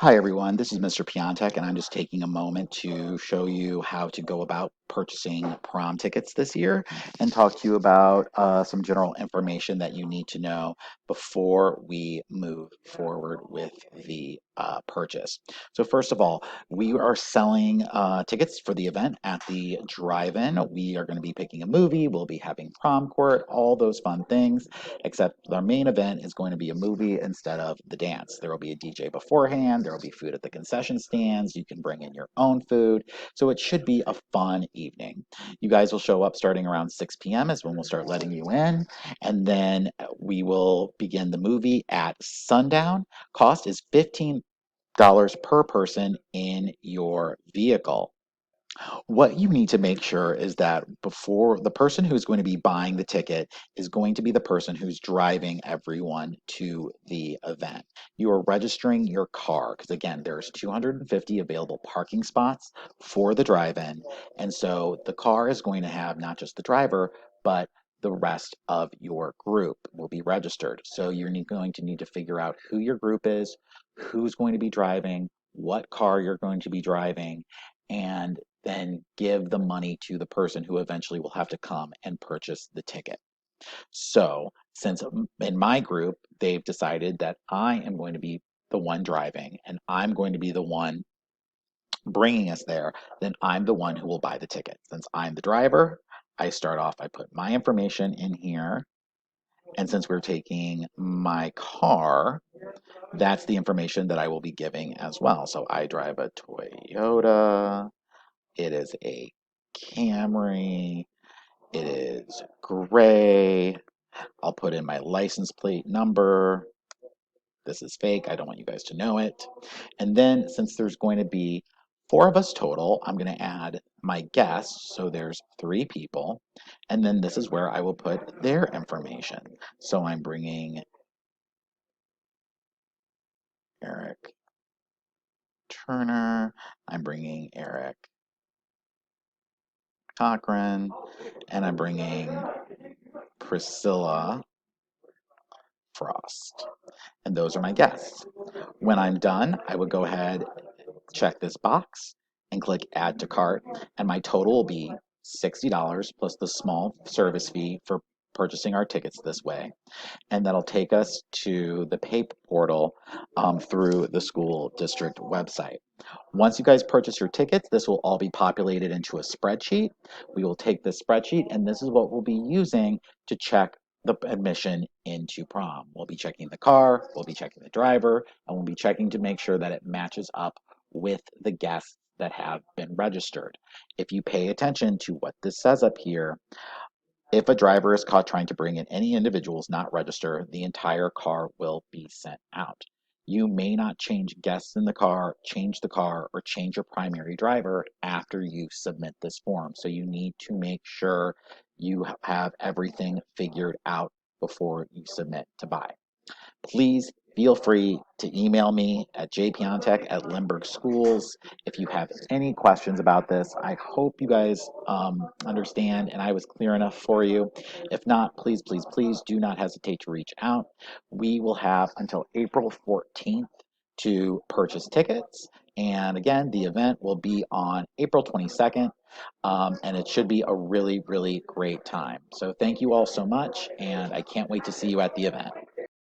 Hi everyone, this is Mr. Piontek, and I'm just taking a moment to show you how to go about purchasing prom tickets this year and talk to you about some general information that you need to know before we move forward with the purchase. So first of all, we are selling tickets for the event at the drive-in. We are going to be picking a movie, we'll be having prom court, all those fun things, except our main event is going to be a movie instead of the dance. There will be a DJ beforehand, there will be food at the concession stands, you can bring in your own food. So it should be a fun evening. You guys will show up starting around 6 p.m. is when we'll start letting you in, and then we will begin the movie at sundown. Cost is $15 per person in your vehicle. What you need to make sure is that before the person who's going to be buying the ticket is going to be the person who's driving everyone to the event. You are registering your car because, again, there's 250 available parking spots for the drive-in. And so the car is going to have not just the driver, but the rest of your group will be registered. So you're going to need to figure out who your group is, who's going to be driving, what car you're going to be driving, and then give the money to the person who eventually will have to come and purchase the ticket. So, since in my group, they've decided that I am going to be the one driving and I'm going to be the one bringing us there, then I'm the one who will buy the ticket. Since I'm the driver, I start off, I put my information in here. And since we're taking my car, that's the information that I will be giving as well. So I drive a Toyota. It is a Camry. It is gray. I'll put in my license plate number. This is fake. I don't want you guys to know it. And then since there's going to be four of us total, I'm going to add my guests. So there's three people. And then this is where I will put their information. So I'm bringing Eric Turner. I'm bringing Eric Cochran. And I'm bringing Priscilla Frost. And those are my guests. When I'm done, I would go ahead, check this box, and click Add to Cart, and my total will be $60 plus the small service fee for purchasing our tickets this way. And that'll take us to the pay portal through the school district website. Once you guys purchase your tickets, this will all be populated into a spreadsheet. We will take this spreadsheet, and this is what we'll be using to check the admission into prom. We'll be checking the car, we'll be checking the driver, and we'll be checking to make sure that it matches up with the guests that have been registered. If you pay attention to what this says up here, if a driver is caught trying to bring in any individuals not registered, the entire car will be sent out. You may not change guests in the car, change the car, or change your primary driver after you submit this form. So you need to make sure you have everything figured out before you submit to buy. Please feel free to email me at jpiontech at Lindbergh Schools if you have any questions about this. I hope you guys understand and I was clear enough for you. If not, please, please, please do not hesitate to reach out. We will have until April 14th to purchase tickets. And again, the event will be on April 22nd, and it should be a really, really great time. So thank you all so much, and I can't wait to see you at the event.